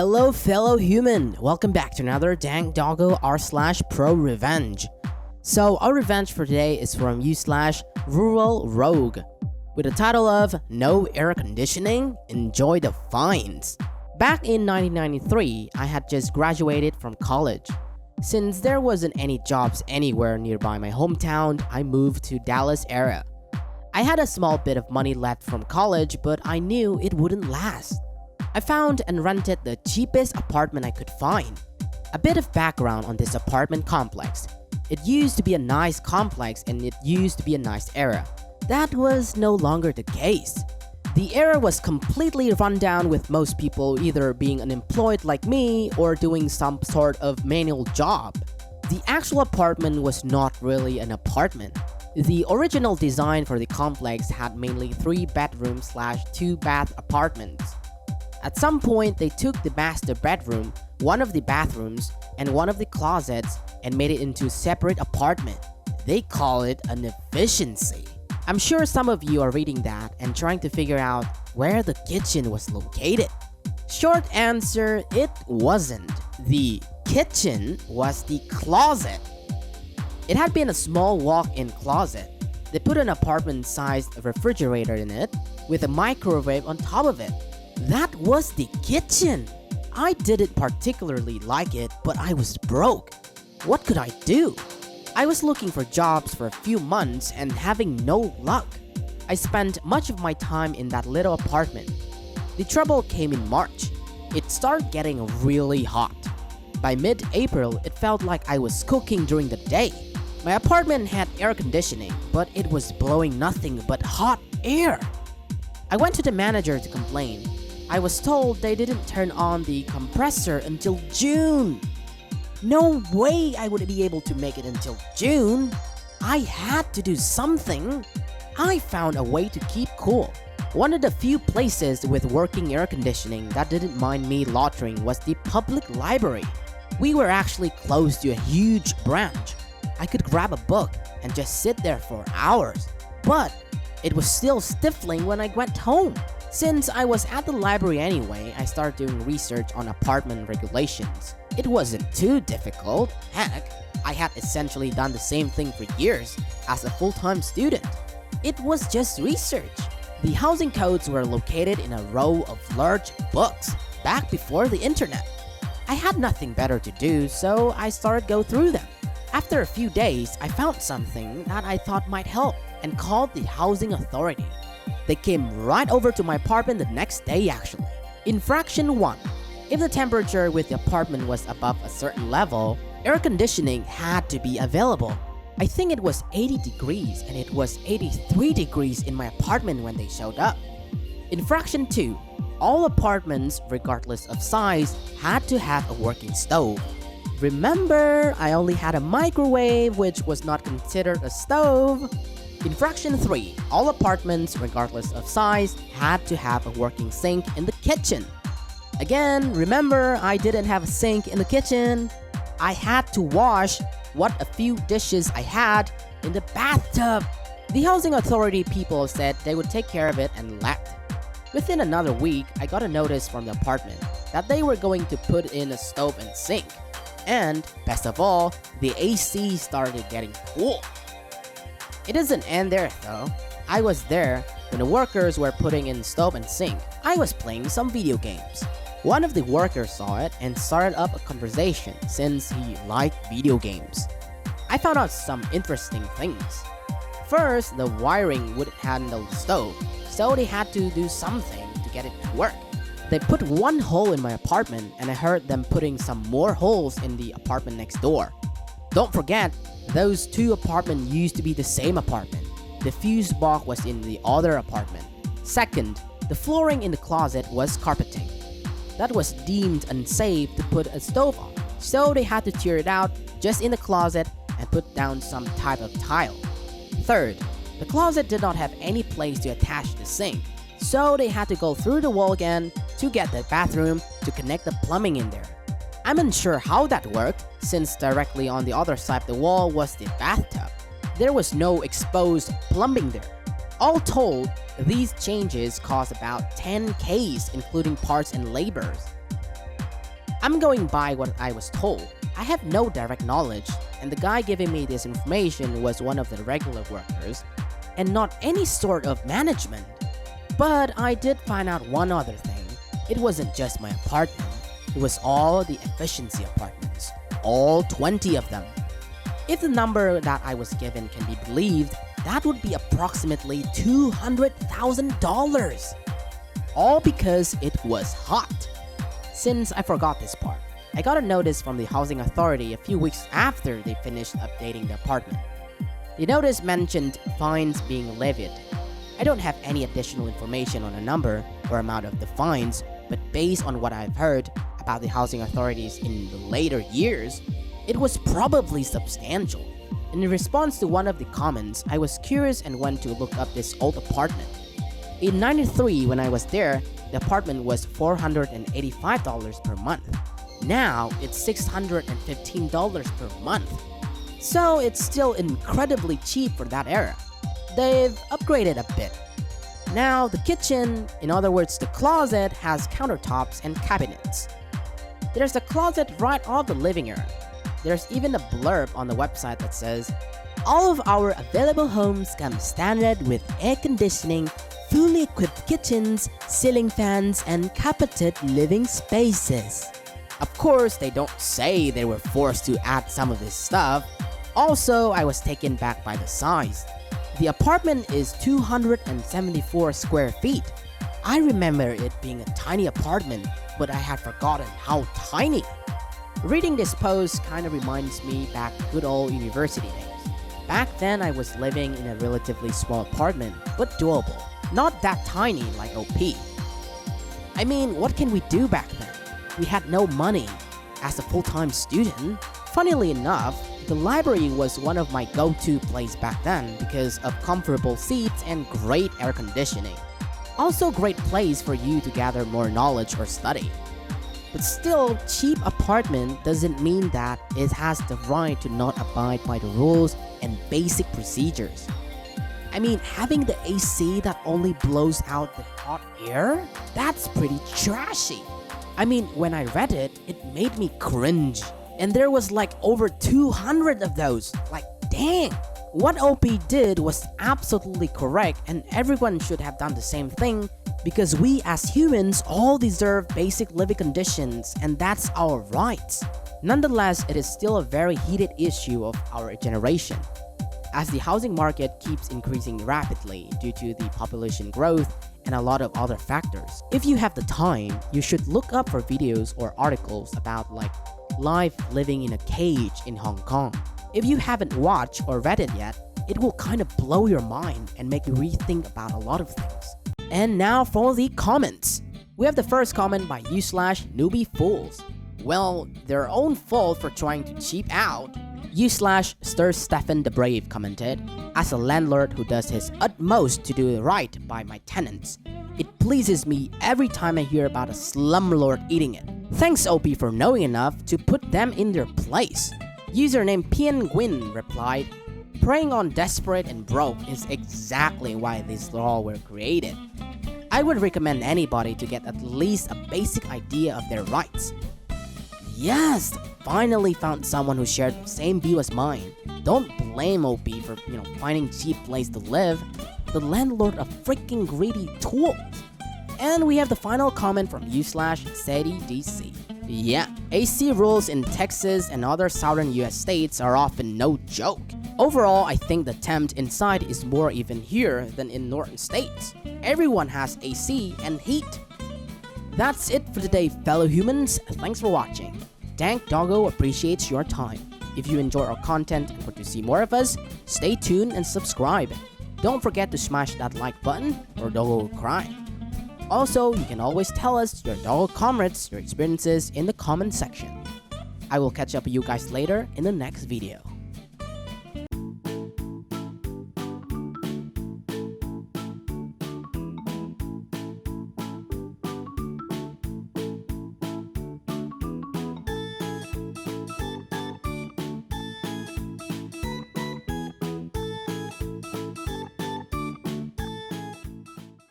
Hello fellow human, welcome back to another Dank Doggo r/ProRevenge. So our revenge for today is from u/Rural Rogue with the title of No Air Conditioning, Enjoy the Fines. Back in 1993, I had just graduated from college. Since there wasn't any jobs anywhere nearby my hometown, I moved to Dallas area. I had a small bit of money left from college, but I knew it wouldn't last. I found and rented the cheapest apartment I could find. A bit of background on this apartment complex. It used to be a nice complex and it used to be a nice area. That was no longer the case. The area was completely run down with most people either being unemployed like me or doing some sort of manual job. The actual apartment was not really an apartment. The original design for the complex had mainly 3-bedroom/2-bath apartments. At some point, they took the master bedroom, one of the bathrooms, and one of the closets and made it into a separate apartment. They call it an efficiency. I'm sure some of you are reading that and trying to figure out where the kitchen was located. Short answer, it wasn't. The kitchen was the closet. It had been a small walk-in closet. They put an apartment-sized refrigerator in it with a microwave on top of it. That was the kitchen. I didn't particularly like it, but I was broke. What could I do? I was looking for jobs for a few months and having no luck. I spent much of my time in that little apartment. The trouble came in March. It started getting really hot. By mid-April, it felt like I was cooking during the day. My apartment had air conditioning, but it was blowing nothing but hot air. I went to the manager to complain. I was told they didn't turn on the compressor until June. No way I would be able to make it until June. I had to do something. I found a way to keep cool. One of the few places with working air conditioning that didn't mind me loitering was the public library. We were actually close to a huge branch. I could grab a book and just sit there for hours. But it was still stifling when I went home. Since I was at the library anyway, I started doing research on apartment regulations. It wasn't too difficult. Heck, I had essentially done the same thing for years as a full-time student. It was just research. The housing codes were located in a row of large books back before the internet. I had nothing better to do, so I started go through them. After a few days, I found something that I thought might help and called the housing authority. They came right over to my apartment the next day actually. Infraction 1. If the temperature with the apartment was above a certain level, air conditioning had to be available. I think it was 80 degrees and it was 83 degrees in my apartment when they showed up. Infraction 2. All apartments, regardless of size, had to have a working stove. Remember, I only had a microwave, which was not considered a stove. Infraction 3. All apartments, regardless of size, had to have a working sink in the kitchen. Again, remember, I didn't have a sink in the kitchen. I had to wash what a few dishes I had in the bathtub. The housing authority people said they would take care of it and left. Within another week, I got a notice from the apartment that they were going to put in a stove and sink. And, best of all, the AC started getting cool. It doesn't end there though. I was there when the workers were putting in stove and sink. I was playing some video games. One of the workers saw it and started up a conversation since he liked video games. I found out some interesting things. First, the wiring wouldn't handle the stove, so they had to do something to get it to work. They put one hole in my apartment and I heard them putting some more holes in the apartment next door. Don't forget, those two apartments used to be the same apartment. The fuse box was in the other apartment. Second, the flooring in the closet was carpeting. That was deemed unsafe to put a stove on, so they had to tear it out just in the closet and put down some type of tile. Third, the closet did not have any place to attach the sink, so they had to go through the wall again to get the bathroom to connect the plumbing in there. I'm unsure how that worked, since directly on the other side of the wall was the bathtub. There was no exposed plumbing there. All told, these changes cost about 10Ks including parts and labors. I'm going by what I was told. I have no direct knowledge, and the guy giving me this information was one of the regular workers, and not any sort of management. But I did find out one other thing. It wasn't just my apartment. It was all the efficiency apartments. All 20 of them. If the number that I was given can be believed, that would be approximately $200,000. All because it was hot. Since I forgot this part, I got a notice from the housing authority a few weeks after they finished updating the apartment. The notice mentioned fines being levied. I don't have any additional information on the number or amount of the fines, but based on what I've heard about the housing authorities in the later years, it was probably substantial. In response to one of the comments, I was curious and went to look up this old apartment. In '93, when I was there, the apartment was $485 per month. Now, it's $615 per month. So it's still incredibly cheap for that era. They've upgraded a bit. Now, the kitchen, in other words the closet, has countertops and cabinets. There's a closet right off the living area. There's even a blurb on the website that says, "All of our available homes come standard with air conditioning, fully equipped kitchens, ceiling fans, and carpeted living spaces." Of course, they don't say they were forced to add some of this stuff. Also, I was taken back by the size. The apartment is 274 square feet. I remember it being a tiny apartment, but I had forgotten how tiny. Reading this post kind of reminds me back good old university days. Back then, I was living in a relatively small apartment, but doable. Not that tiny like OP. I mean, what can we do back then? We had no money. As a full-time student, funnily enough, the library was one of my go-to places back then because of comfortable seats and great air conditioning. Also great place for you to gather more knowledge or study. But still, cheap apartment doesn't mean that it has the right to not abide by the rules and basic procedures. I mean, having the AC that only blows out the hot air? That's pretty trashy. I mean, when I read it, it made me cringe. And there was like over 200 of those. Like, dang! What OP did was absolutely correct, and everyone should have done the same thing because we as humans all deserve basic living conditions, and that's our rights. Nonetheless, it is still a very heated issue of our generation, as the housing market keeps increasing rapidly due to the population growth and a lot of other factors. If you have the time, you should look up for videos or articles about like life living in a cage in Hong Kong. If you haven't watched or read it yet, it will kind of blow your mind and make you rethink about a lot of things. And now for the comments. We have the first comment by u/newbiefools. Well, their own fault for trying to cheap out. u/Stir Stephen the Brave commented, "As a landlord who does his utmost to do right by my tenants, it pleases me every time I hear about a slumlord eating it. Thanks OP for knowing enough to put them in their place." Username Pianguin replied, "Preying on desperate and broke is exactly why this law were created. I would recommend anybody to get at least a basic idea of their rights." Yes, finally found someone who shared the same view as mine. Don't blame OP for, finding cheap place to live. The landlord a freaking greedy tool. And we have the final comment from u/SEDDC. Yeah, AC rules in Texas and other southern US states are often no joke. Overall, I think the temp inside is more even here than in northern states. Everyone has AC and heat. That's it for today, fellow humans. Thanks for watching. Dank Doggo appreciates your time. If you enjoy our content and want to see more of us, stay tuned and subscribe. Don't forget to smash that like button or Doggo will cry. Also, you can always tell us your doggo comrades, your experiences in the comment section. I will catch up with you guys later in the next video.